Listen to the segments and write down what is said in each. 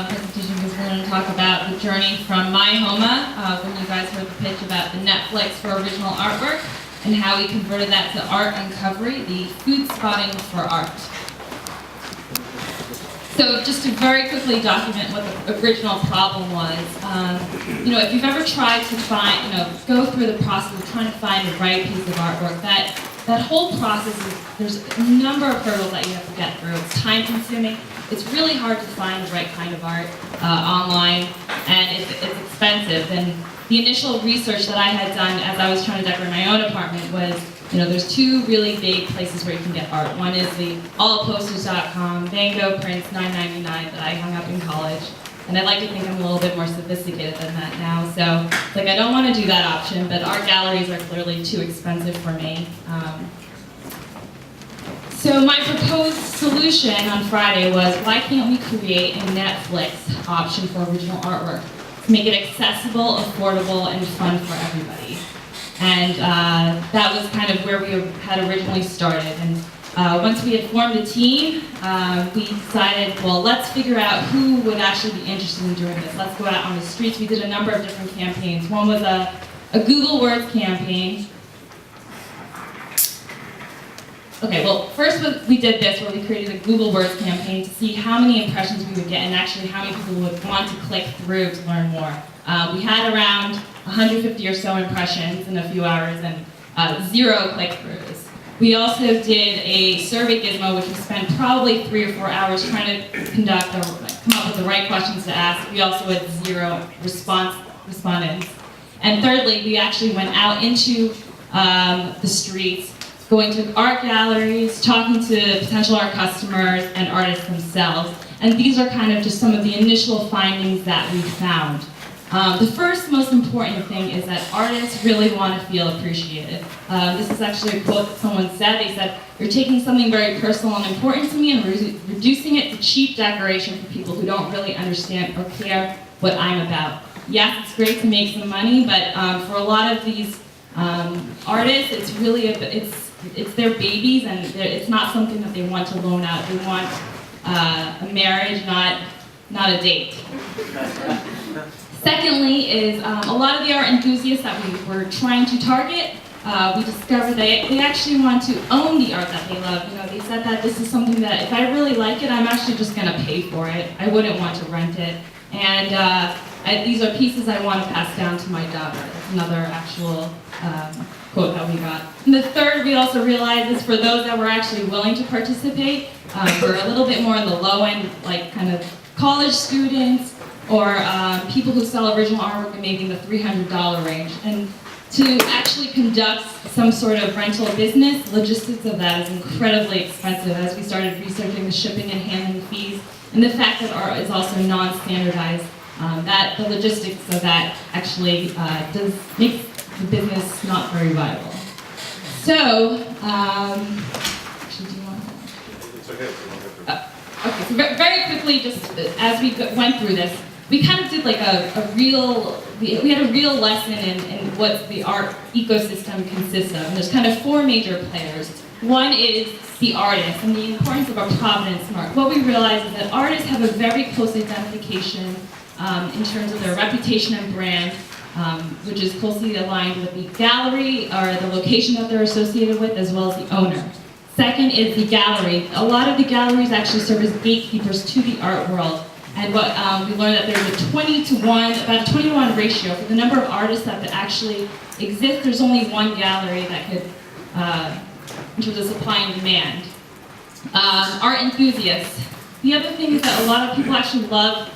presentation because we're going to talk about the journey from my HOMA, when you guys heard the pitch about the Netflix for original artwork, and how we converted that to Artunconvery, the food spotting for art. So just to very quickly document what the original problem was, if you've ever tried to find, go through the process of trying to find the right piece of artwork, that whole process there's a number of hurdles that you have to get through. It's time consuming. It's really hard to find the right kind of art online, and it's expensive. And the initial research that I had done as I was trying to decorate my own apartment was, there's two really big places where you can get art. One is the allposters.com, Van Gogh prints, $9.99 that I hung up in college. And I'd like to think I'm a little bit more sophisticated than that now. So, I don't want to do that option, but art galleries are clearly too expensive for me. So my proposed solution on Friday was, why can't we create a Netflix option for original artwork to make it accessible, affordable, and fun for everybody? And that was kind of where we had originally started. And once we had formed a team, we decided, well, let's figure out who would actually be interested in doing this. Let's go out on the streets. We did a number of different campaigns. One was a Google Words campaign. Okay, well, first we did this, where we created a Google Words campaign to see how many impressions we would get and actually how many people would want to click through to learn more. We had around 150 or so impressions in a few hours and 0 click-throughs. We also did a survey gizmo, which we spent probably 3 or 4 hours trying to conduct or come up with the right questions to ask. We also had 0 respondents. And thirdly, we actually went out into the streets, going to art galleries, talking to potential art customers and artists themselves. And these are kind of just some of the initial findings that we found. The first most important thing is that artists really want to feel appreciated. This is actually a quote that someone said. They said, "You're taking something very personal and important to me and reducing it to cheap decoration for people who don't really understand or care what I'm about." Yes, it's great to make some money, but for a lot of these artists, it's really it's their babies, and it's not something that they want to loan out. They want a marriage, not a date. Secondly is a lot of the art enthusiasts that we were trying to target, we discovered they actually want to own the art that they love. They said that this is something that if I really like it, I'm actually just going to pay for it. I wouldn't want to rent it. And these are pieces I want to pass down to my daughter. That's another actual quote that we got. And the third we also realized is for those that were actually willing to participate, we're a little bit more in the low end, like kind of college students, or people who sell original artwork in maybe in the $300 range. And to actually conduct some sort of rental business, logistics of that is incredibly expensive as we started researching the shipping and handling fees, and the fact that art is also non-standardized, that the logistics of that actually does make the business not very viable. So, actually, do you want to? It's okay. Okay, so very quickly, just as we went through this, we kind of did like we had a real lesson in what the art ecosystem consists of. And there's kind of 4 major players. One is the artist and the importance of a provenance mark. What we realized is that artists have a very close identification in terms of their reputation and brand, which is closely aligned with the gallery or the location that they're associated with, as well as the owner. Second is the gallery. A lot of the galleries actually serve as gatekeepers to the art world. And what we learned that there's a 20-to-1, about a 20-to-1 ratio for the number of artists that actually exist. There's only one gallery that could, in terms of supply and demand. Art enthusiasts. The other thing is that a lot of people actually love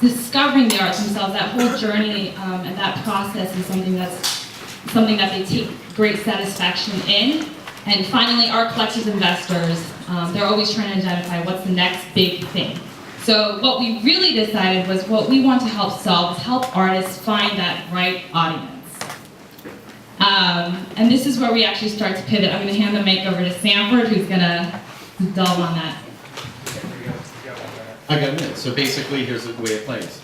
discovering the art themselves. That whole journey and that process is something that they take great satisfaction in. And finally, art collectors, investors. They're always trying to identify what's the next big thing. So what we really decided was what we want to help solve is help artists find that right audience. And this is where we actually start to pivot. I'm going to hand the mic over to Sanford, who's going to delve on that. I got a minute. So basically, here's the way it plays.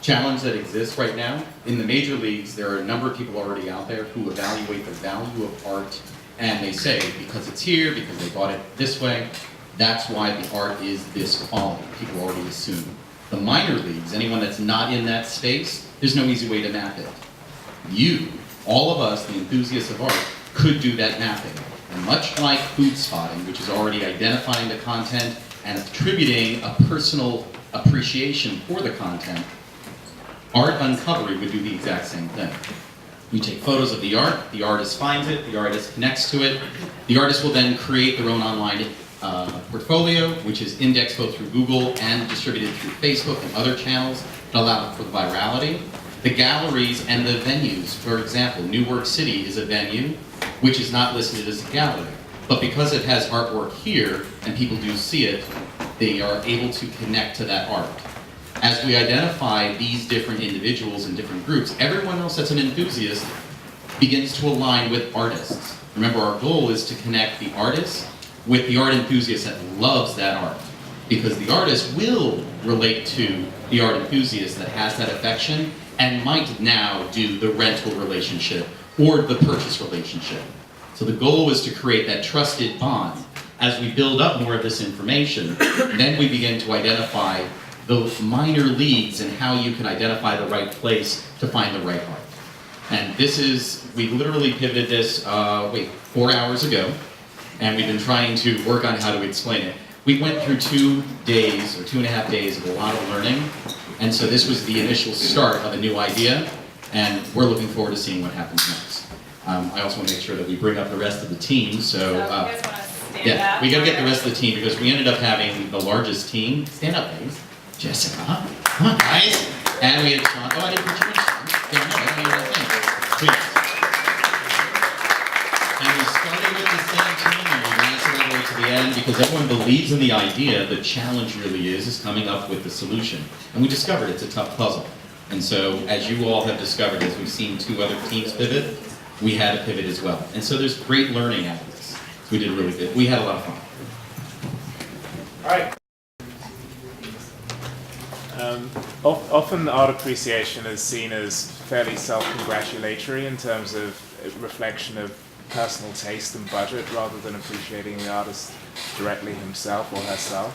Challenge that exists right now. In the major leagues, there are a number of people already out there who evaluate the value of art, and they say, because it's here, because they bought it this way, that's why the art is this quality. People already assume. The minor leagues, anyone that's not in that space, there's no easy way to map it. You, all of us, the enthusiasts of art, could do that mapping. And much like food spotting, which is already identifying the content and attributing a personal appreciation for the content, Artunconvery would do the exact same thing. You take photos of the artist finds it, the artist connects to it. The artist will then create their own online portfolio, which is indexed both through Google and distributed through Facebook and other channels that allow for the virality. The galleries and the venues, for example, New York City is a venue which is not listed as a gallery. But because it has artwork here and people do see it, they are able to connect to that art. As we identify these different individuals and different groups, everyone else that's an enthusiast begins to align with artists. Remember, our goal is to connect the artist with the art enthusiast that loves that art. Because the artist will relate to the art enthusiast that has that affection and might now do the rental relationship or the purchase relationship. So the goal is to create that trusted bond. As we build up more of this information, then we begin to identify those minor leagues and how you can identify the right place to find the right art. And this is, we literally pivoted this, 4 hours ago, and we've been trying to work on how to explain it. We went through 2 days, or 2.5 days of a lot of learning, and so this was the initial start of a new idea, and we're looking forward to seeing what happens next. I also want to make sure that we bring up the rest of the team, so you guys want to stand yeah, up? we got to get the rest of the team because we ended up having the largest team. Stand up, please. Jessica, come on, guys. And we had Sean. Oh, I didn't put you in, Sean. Yeah, no, I didn't even think. Please. And we started with the same team and we ran it all the way to the end because everyone believes in the idea. The challenge really is coming up with the solution. And we discovered it's a tough puzzle. And so, as you all have discovered, as we've seen 2 other teams pivot, we had to pivot as well. And so there's great learning out of this. We did really good. We had a lot of fun. All right. Often art appreciation is seen as fairly self-congratulatory in terms of reflection of personal taste and budget rather than appreciating the artist directly himself or herself.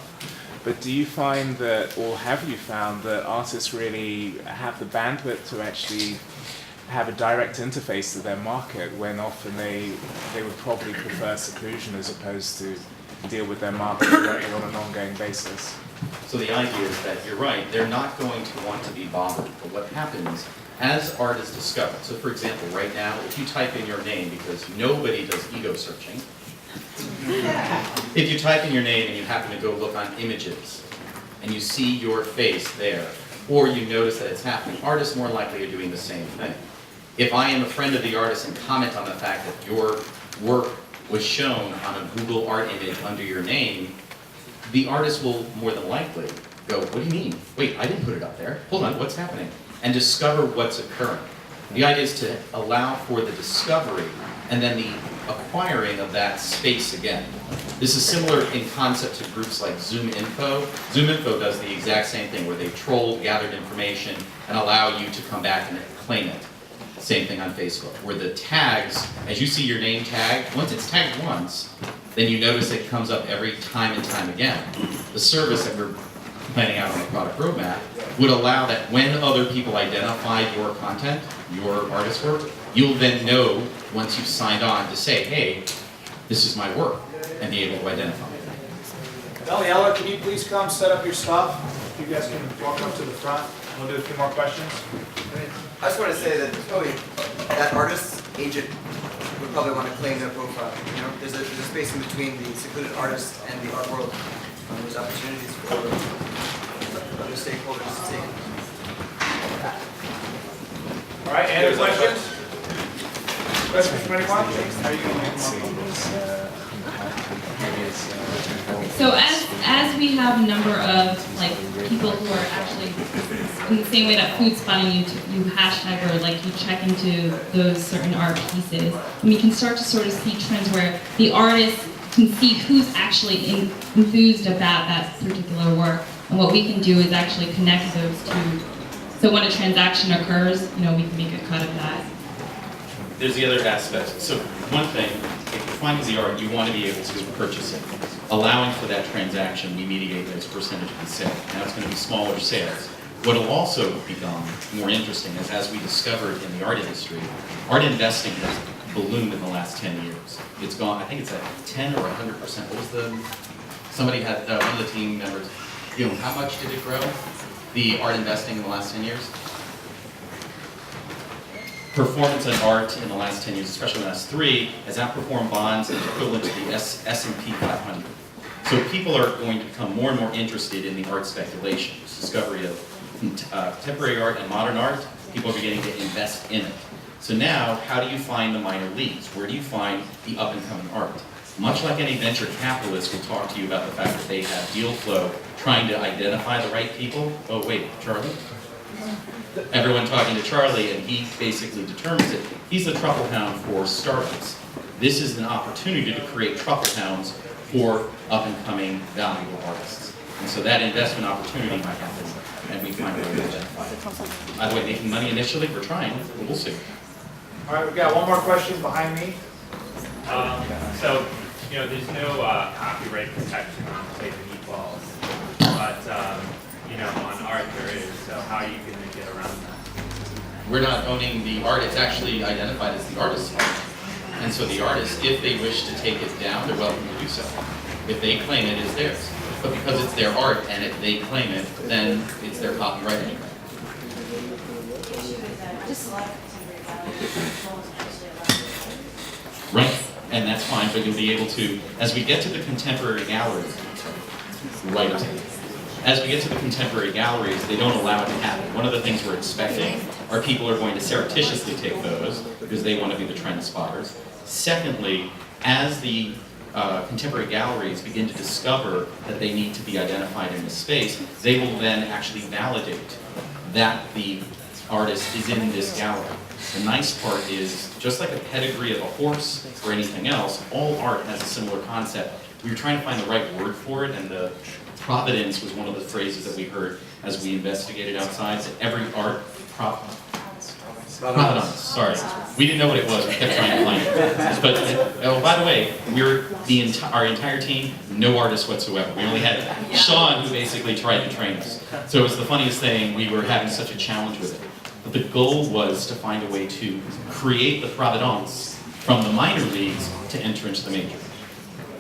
But do you find that, or have you found that artists really have the bandwidth to actually have a direct interface to their market when often they would probably prefer seclusion as opposed to deal with their market directly on an ongoing basis? So the idea is that you're right, they're not going to want to be bothered. But what happens as art is discovered, so for example, right now, if you type in your name, because nobody does ego searching, if you type in your name and you happen to go look on images and you see your face there, or you notice that it's happening, artists more likely are doing the same thing. If I am a friend of the artist and comment on the fact that your work was shown on a Google art image under your name, the artist will more than likely go, what do you mean? Wait, I didn't put it up there. Hold on, what's happening? And discover what's occurring. The idea is to allow for the discovery and then the acquiring of that space again. This is similar in concept to groups like Zoom Info. Zoom Info does the exact same thing where they troll gathered information and allow you to come back and claim it. Same thing on Facebook, where the tags, as you see your name tagged, once it's tagged once, then you notice it comes up every time and time again. The service that we're planning out on the product roadmap would allow that when other people identify your content, your artist work, you'll then know once you've signed on to say, hey, this is my work, and be able to identify it. Deliella, can you please come set up your stuff? You guys can walk up to the front. We'll do a few more questions. I just want to say that probably that artist agent would probably want to claim their profile. You know, there's a space in between the secluded artist and the art world. There's opportunities for other stakeholders to take. All right, any other questions? Questions from anyone? How are you going So as we have a number of people who are actually in the same way that food spotting you hashtag or you check into those certain art pieces, and we can start to sort of see trends where the artist can see who's actually enthused about that particular work, and what we can do is actually connect those two. So when a transaction occurs, we can make a cut of that. There's the other aspect. So one thing, if you finding the art, you want to be able to purchase it. Allowing for that transaction, we mediate those percentage of the sale. Now it's going to be smaller sales. What will also become more interesting is, as we discovered in the art industry, art investing has ballooned in the last 10 years. It's gone, I think it's at 10 or 100%. What was the, somebody had, one of the team members, you know, how much did it grow? The art investing in the last 10 years? Performance in art in the last 10 years, especially the last 3, has outperformed bonds and equivalent to the S&P 500. So people are going to become more and more interested in the art speculation, discovery of contemporary art and modern art. People are beginning to invest in it. So now, how do you find the minor leagues? Where do you find the up-and-coming art? Much like any venture capitalist will talk to you about the fact that they have deal flow trying to identify the right people. Oh wait, Charlie? Everyone talking to Charlie, and he basically determines it. He's the truffle hound for startups. This is an opportunity to create truffle hounds for up-and-coming valuable artists. And so that investment opportunity might happen, and we find a way to identify it. By the way, making money initially, we're trying, but we'll see. All right, we've got one more question behind me. So, you know, there's no copyright protection on say the meatballs, but you know, on art there is. So how are you going to get around that? We're not owning the art, it's actually identified as the artist's art. And so the artist, if they wish to take it down, they're welcome to do so. If they claim it is theirs. But because it's their art and if they claim it, then it's their copyright anyway. Right, and that's fine, but you'll be able to, as we get to the contemporary galleries, as we get to the contemporary galleries, they don't allow it to happen. One of the things we're expecting are people are going to surreptitiously take photos because they want to be the trend spotters. Secondly, as the contemporary galleries begin to discover that they need to be identified in the space, they will then actually validate that the artist is in this gallery. The nice part is, just like a pedigree of a horse or anything else, all art has a similar concept. We were trying to find the right word for it, and the providence was one of the phrases that we heard as we investigated outside. So every art, provenance, sorry. We didn't know what it was, we kept trying to find it. But, oh, by the way, our entire team, no artists whatsoever. We only had Sean, who basically tried to train us. So it was the funniest thing, we were having such a challenge with it. But the goal was to find a way to create the provenance from the minor leagues to enter into the major.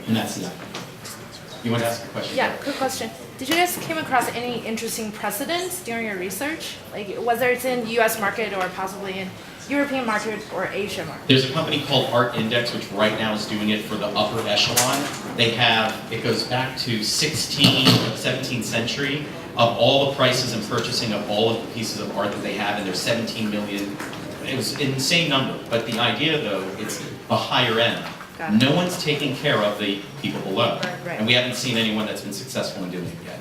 And that's it. You want to ask a question? Yeah, quick question. Did you guys came across any interesting precedents during your research? Like whether it's in US market or possibly in European market or Asia market? There's a company called Art Index, which right now is doing it for the upper echelon. They have, it goes back to 17th century of all the prices and purchasing of all of the pieces of art that they have, and there's 17 million. It was an insane number, but the idea though, it's the higher end. No one's taking care of the people below. Right. And we haven't seen anyone that's been successful in doing it yet.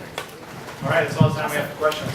All right, that's all the time we have for questions.